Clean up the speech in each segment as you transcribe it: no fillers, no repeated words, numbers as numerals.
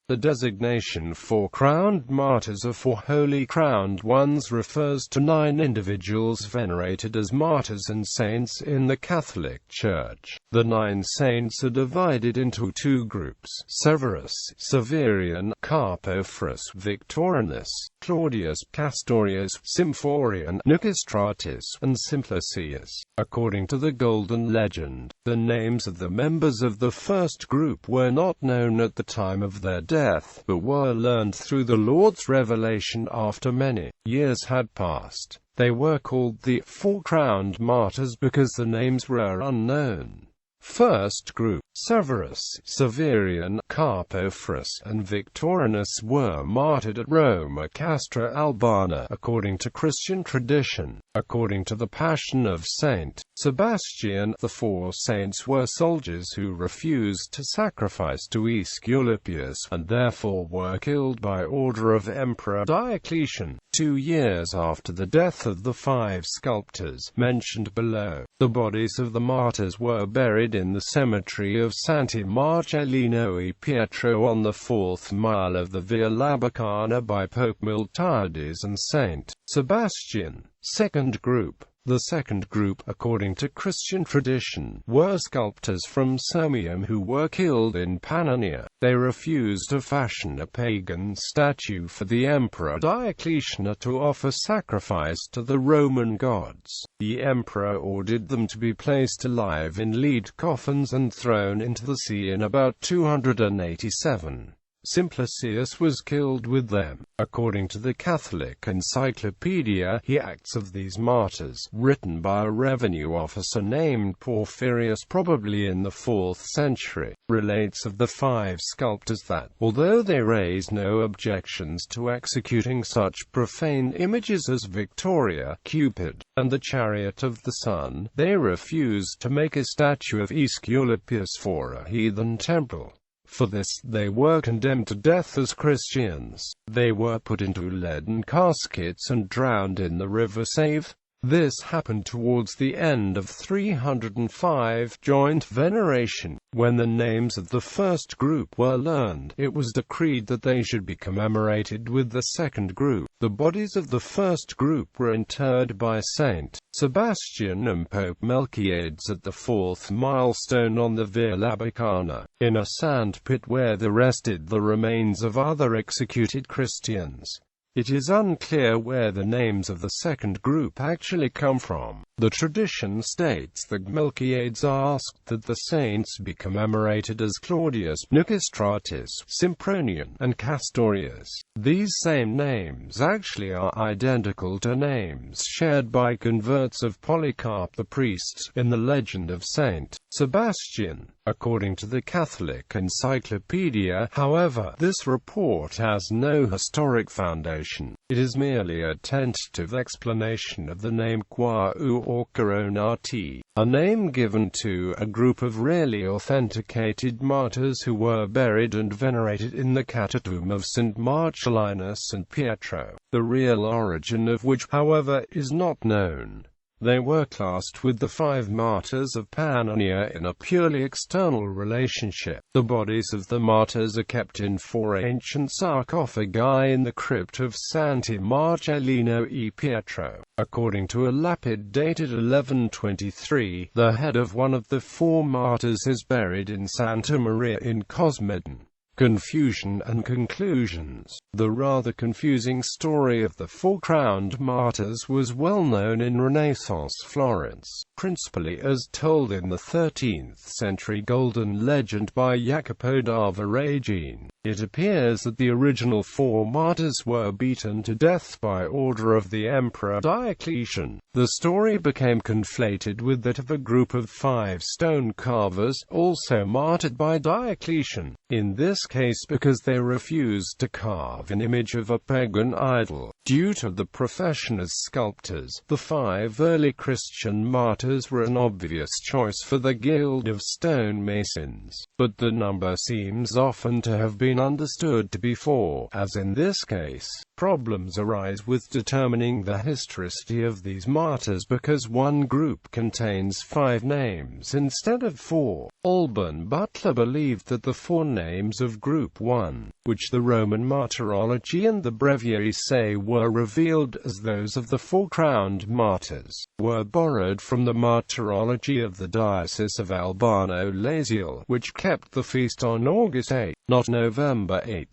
The designation Four Crowned Martyrs or Four Holy Crowned Ones refers to 9 individuals venerated as martyrs and saints in the Catholic Church. The 9 saints are divided into 2 groups: Severus, Severian, Carpophorus, Victorinus, Claudius, Castorius, Symphorian, Nicostratus, and Simplicius. According to the Golden Legend, the names of the members of the first group were not known at the time of their death, but were learned through the Lord's revelation after many years had passed. They were called the Four Crowned Martyrs because the names were unknown. First group: Severus, Severian, Carpophorus, and Victorinus were martyred at Rome at Castra Albana, according to Christian tradition. According to the Passion of Saint Sebastian, the 4 saints were soldiers who refused to sacrifice to Aesculapius, and therefore were killed by order of Emperor Diocletian, 2 years after the death of the 5 sculptors mentioned below. The bodies of the martyrs were buried in the cemetery of Santi Marcellino e Pietro on the 4th mile of the Via Labicana by Pope Miltiades and Saint Sebastian. Second group: the second group, according to Christian tradition, were sculptors from Sirmium who were killed in Pannonia. They refused to fashion a pagan statue for the Emperor Diocletian to offer sacrifice to the Roman gods. The emperor ordered them to be placed alive in lead coffins and thrown into the sea in about 287. Simplicius was killed with them. According to the Catholic Encyclopedia, the Acts of these Martyrs, written by a revenue officer named Porphyrius probably in the 4th century, relates of the 5 sculptors that, although they raised no objections to executing such profane images as Victoria, Cupid, and the Chariot of the Sun, they refused to make a statue of Aesculapius for a heathen temple. For this, they were condemned to death as Christians. They were put into leaden caskets and drowned in the river Save. This happened towards the end of 305 joint veneration. When the names of the first group were learned, it was decreed that they should be commemorated with the second group. The bodies of the first group were interred by Saint Sebastian and Pope Melchiades at the 4th milestone on the Via Labicana, in a sand pit where there rested the remains of other executed Christians. It is unclear where the names of the second group actually come from. The tradition states that Melchiades asked that the saints be commemorated as Claudius, Nicostratus, Symphorian, and Castorius. These same names actually are identical to names shared by converts of Polycarp the priest in the legend of Saint Sebastian. According to the Catholic Encyclopedia, however, this report has no historic foundation. It is merely a tentative explanation of the name Qua or Coronati, a name given to a group of rarely authenticated martyrs who were buried and venerated in the catacomb of St. Marcellinus and Pietro, the real origin of which, however, is not known. They were classed with the 5 martyrs of Pannonia in a purely external relationship. The bodies of the martyrs are kept in 4 ancient sarcophagi in the crypt of Santi Marcellino e Pietro. According to a lapid dated 1123, the head of one of the 4 martyrs is buried in Santa Maria in Cosmedin. Confusion and conclusions. The rather confusing story of the 4 crowned martyrs was well known in Renaissance Florence, principally as told in the 13th century Golden Legend by Jacopo da Voragine. It appears that the original 4 martyrs were beaten to death by order of the Emperor Diocletian. The story became conflated with that of a group of 5 stone carvers, also martyred by Diocletian, in this case because they refused to carve an image of a pagan idol. Due to the profession as sculptors, the 5 early Christian martyrs were an obvious choice for the Guild of Stonemasons, but the number seems often to have been understood to be 4, as in this case. Problems arise with determining the historicity of these martyrs because one group contains 5 names instead of 4. Alban Butler believed that the 4 names of Group 1, which the Roman Martyrology and the Breviary say were revealed as those of the Four Crowned Martyrs, were borrowed from the Martyrology of the Diocese of Albano-Lazial, which kept the feast on August 8, not November 8.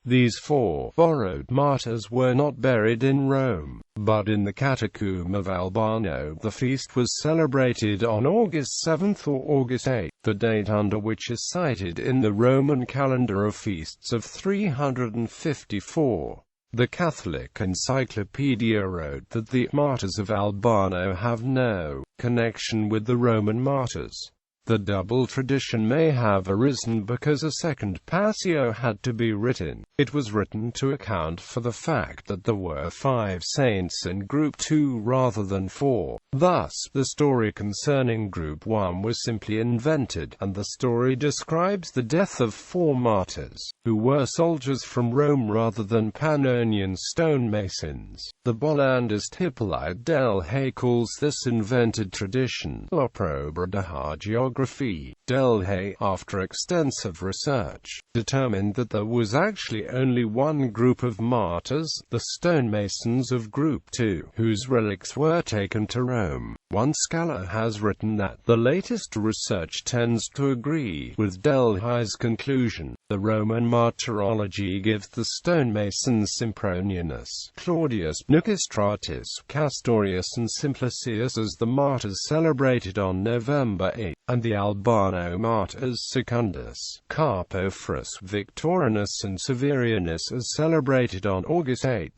These four borrowed martyrs were not buried in Rome, but in the Catacomb of Albano. The feast was celebrated on August 7 or August 8, the date under which is cited in the Roman calendar of feasts of 354. The Catholic Encyclopedia wrote that the martyrs of Albano have no connection with the Roman martyrs. The double tradition may have arisen because a second Passio had to be written. It was written to account for the fact that there were 5 saints in Group 2 rather than 4. Thus, the story concerning Group 1 was simply invented, and the story describes the death of 4 martyrs, who were soldiers from Rome rather than Pannonian stonemasons. The Bollandist Hippolyte Del Hay calls this invented tradition l'opprobre de hagiography. Del Hay, after extensive research, determined that there was actually only one group of martyrs, the stonemasons of Group 2, whose relics were taken to Rome. One scholar has written that the latest research tends to agree with Del Hay's conclusion. The Roman Martyrology gives the stonemasons Sempronius, Claudius, Nicostratus, Castorius and Simplicius as the martyrs celebrated on November 8, and the Albano martyrs Secundus, Carpophorus, Victorinus and Severianus as celebrated on August 8.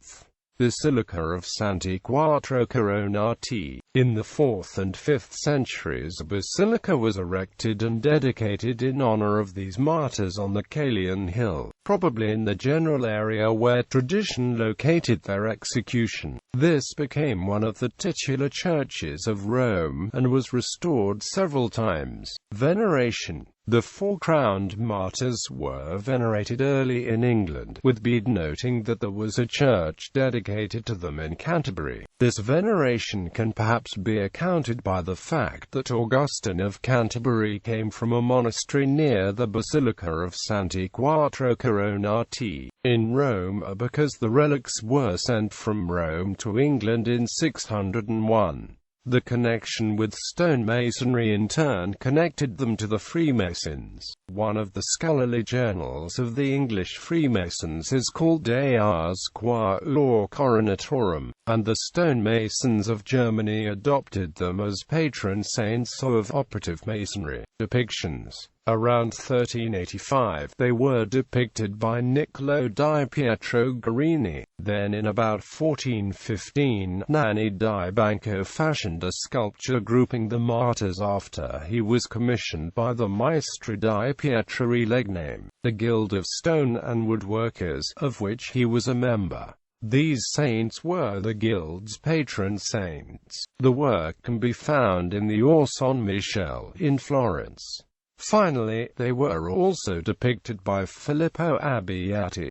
Basilica of Santi Quattro Coronati. In the 4th and 5th centuries a basilica was erected and dedicated in honor of these martyrs on the Caelian Hill, probably in the general area where tradition located their execution. This became one of the titular churches of Rome, and was restored several times. Veneration. The Four Crowned Martyrs were venerated early in England, with Bede noting that there was a church dedicated to them in Canterbury. This veneration can perhaps be accounted by the fact that Augustine of Canterbury came from a monastery near the Basilica of Santi Quattro Coronati in Rome, because the relics were sent from Rome to England in 601. The connection with stonemasonry in turn connected them to the Freemasons. One of the scholarly journals of the English Freemasons is called De Ars Qua Or Coronatorum, and the stonemasons of Germany adopted them as patron saints of operative masonry. Depictions. Around 1385, they were depicted by Niccolò di Pietro Guerini. Then in about 1415, Nanni di Banco fashioned a sculpture grouping the martyrs after he was commissioned by the Maestri di Pietra e Legname, the Guild of Stone and Woodworkers, of which he was a member. These saints were the guild's patron saints. The work can be found in the Orson Michel in Florence. Finally, they were also depicted by Filippo Abbiati.